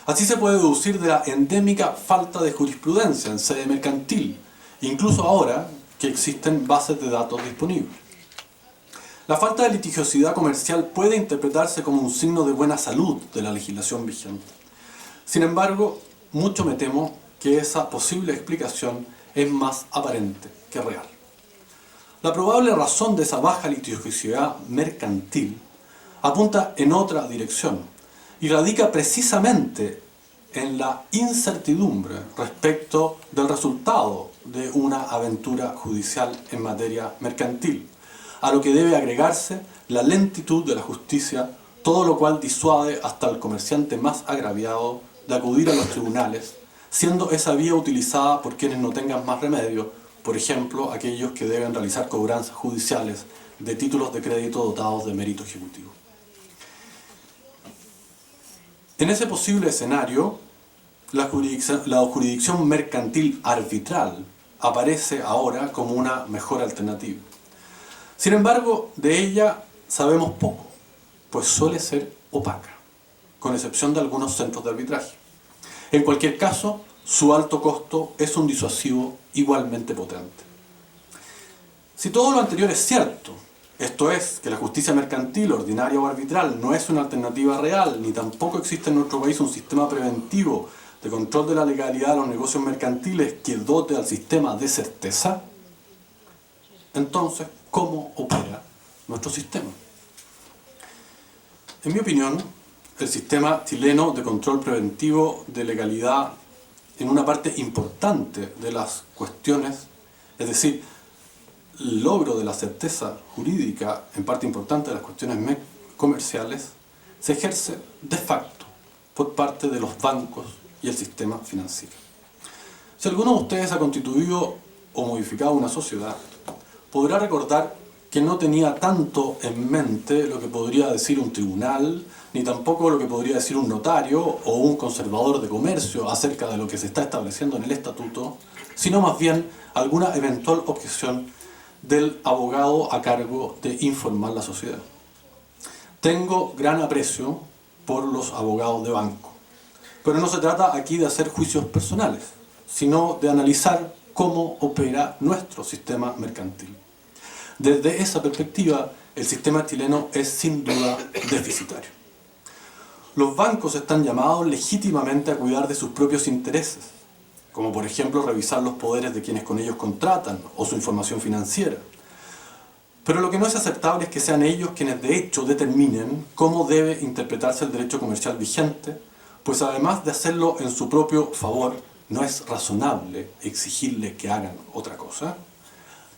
[SPEAKER 4] Así se puede deducir de la endémica falta de jurisprudencia en sede mercantil, incluso ahora que existen bases de datos disponibles. La falta de litigiosidad comercial puede interpretarse como un signo de buena salud de la legislación vigente. Sin embargo, mucho me temo que esa posible explicación es más aparente que real. La probable razón de esa baja litigiosidad mercantil apunta en otra dirección y radica precisamente en la incertidumbre respecto del resultado de una aventura judicial en materia mercantil, a lo que debe agregarse la lentitud de la justicia, todo lo cual disuade hasta el comerciante más agraviado de acudir a los tribunales, siendo esa vía utilizada por quienes no tengan más remedio, por ejemplo, aquellos que deben realizar cobranzas judiciales de títulos de crédito dotados de mérito ejecutivo. En ese posible escenario, la jurisdicción mercantil arbitral aparece ahora como una mejor alternativa. Sin embargo, de ella sabemos poco, pues suele ser opaca, con excepción de algunos centros de arbitraje. En cualquier caso, su alto costo es un disuasivo igualmente potente. Si todo lo anterior es cierto, esto es, que la justicia mercantil, ordinaria o arbitral, no es una alternativa real, ni tampoco existe en nuestro país un sistema preventivo de control de la legalidad de los negocios mercantiles que dote al sistema de certeza, entonces, ¿cómo opera nuestro sistema? En mi opinión, el sistema chileno de control preventivo de legalidad en una parte importante de las cuestiones, es decir, el logro de la certeza jurídica en parte importante de las cuestiones comerciales, se ejerce de facto por parte de los bancos y el sistema financiero. Si alguno de ustedes ha constituido o modificado una sociedad, podrá recordar que no tenía tanto en mente lo que podría decir un tribunal, ni tampoco lo que podría decir un notario o un conservador de comercio acerca de lo que se está estableciendo en el estatuto, sino más bien alguna eventual objeción del abogado a cargo de informar la sociedad. Tengo gran aprecio por los abogados de banco, pero no se trata aquí de hacer juicios personales, sino de analizar cómo opera nuestro sistema mercantil. Desde esa perspectiva, el sistema chileno es sin duda deficitario. Los bancos están llamados legítimamente a cuidar de sus propios intereses, como por ejemplo revisar los poderes de quienes con ellos contratan o su información financiera. Pero lo que no es aceptable es que sean ellos quienes de hecho determinen cómo debe interpretarse el derecho comercial vigente, pues además de hacerlo en su propio favor, no es razonable exigirles que hagan otra cosa.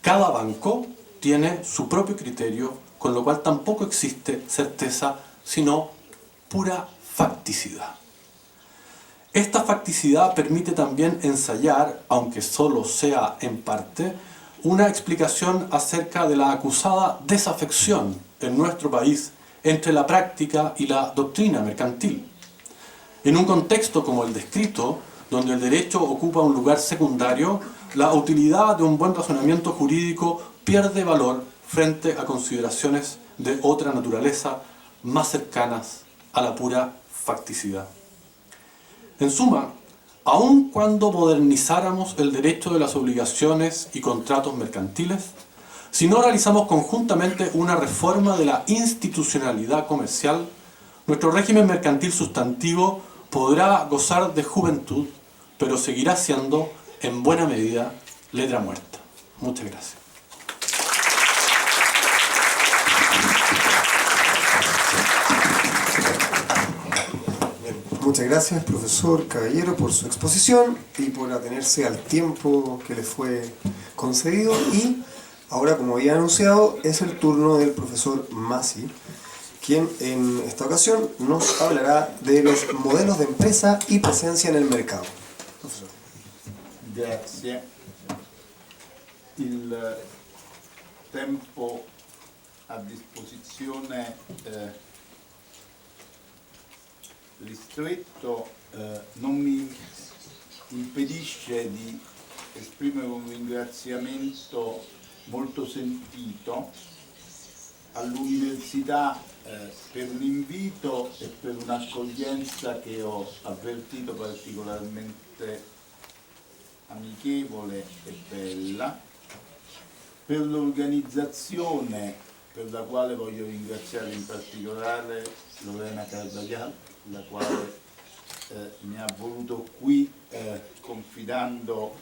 [SPEAKER 4] Cada banco tiene su propio criterio, con lo cual tampoco existe certeza, sino pura facticidad. Esta facticidad permite también ensayar, aunque solo sea en parte, una explicación acerca de la acusada desafección en nuestro país entre la práctica y la doctrina mercantil. En un contexto como el descrito, donde el derecho ocupa un lugar secundario, la utilidad de un buen razonamiento jurídico pierde valor frente a consideraciones de otra naturaleza más cercanas a la pura facticidad. En suma, aun cuando modernizáramos el derecho de las obligaciones y contratos mercantiles, si no realizamos conjuntamente una reforma de la institucionalidad comercial, nuestro régimen mercantil sustantivo podrá gozar de juventud, pero seguirá siendo, en buena medida, letra muerta. Muchas gracias.
[SPEAKER 3] Muchas gracias, profesor Caballero, por su exposición y por atenerse al tiempo que le fue concedido. Y ahora, como había anunciado, es el turno del profesor Masi, quien en esta ocasión nos hablará de los modelos de empresa y presencia en el mercado. Profesor.
[SPEAKER 5] Grazie. Il tempo a disposizione ristretto non mi impedisce di esprimere un ringraziamento molto sentito all'Università per l'invito e per un'accoglienza che ho avvertito particolarmente amichevole e bella, per l'organizzazione, per la quale voglio ringraziare in particolare Lorena Carvaglial, la quale mi ha voluto qui confidando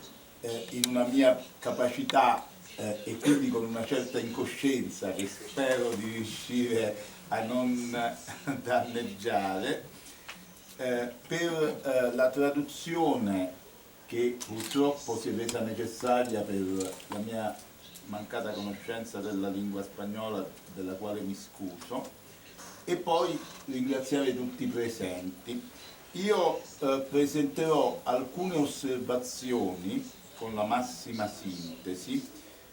[SPEAKER 5] in una mia capacità e quindi con una certa incoscienza che spero di riuscire a non danneggiare, per la traduzione che purtroppo si è resa necessaria per la mia mancata conoscenza della lingua spagnola, della quale mi scuso, e poi ringraziare tutti i presenti. Io presenterò alcune osservazioni con la massima sintesi,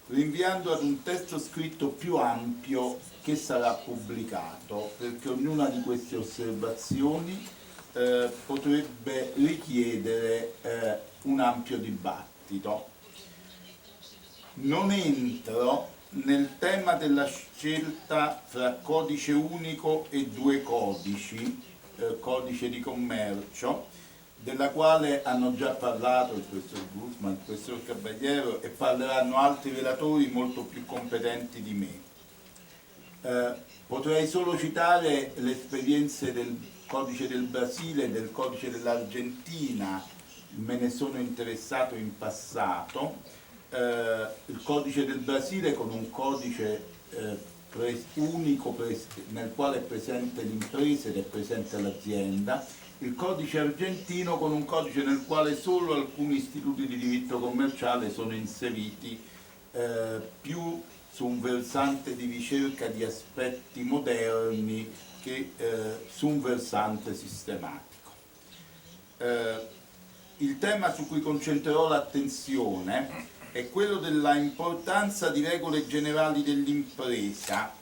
[SPEAKER 5] rinviando ad un testo scritto più ampio che sarà pubblicato, perché ognuna di queste osservazioni potrebbe richiedere un ampio dibattito. Non entro nel tema della scelta fra codice unico e due codici, codice di commercio, della quale hanno già parlato il professor Guzman, il professor Caballero e parleranno altri relatori molto più competenti di me. Potrei solo citare le esperienze del codice del Brasile e del codice dell'Argentina, me ne sono interessato in passato. Il codice del Brasile con un codice unico nel quale è presente l'impresa ed è presente l'azienda, il codice argentino con un codice nel quale solo alcuni istituti di diritto commerciale sono inseriti più su un versante di ricerca di aspetti moderni che su un versante sistematico. Il tema su cui concentrerò l'attenzione è quello della importanza di regole generali dell'impresa,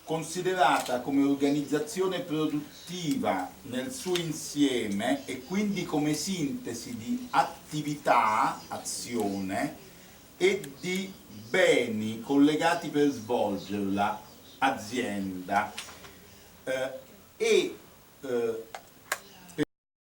[SPEAKER 5] considerata come organizzazione produttiva nel suo insieme e quindi come sintesi di attività, azione, e di beni collegati per svolgerla, azienda.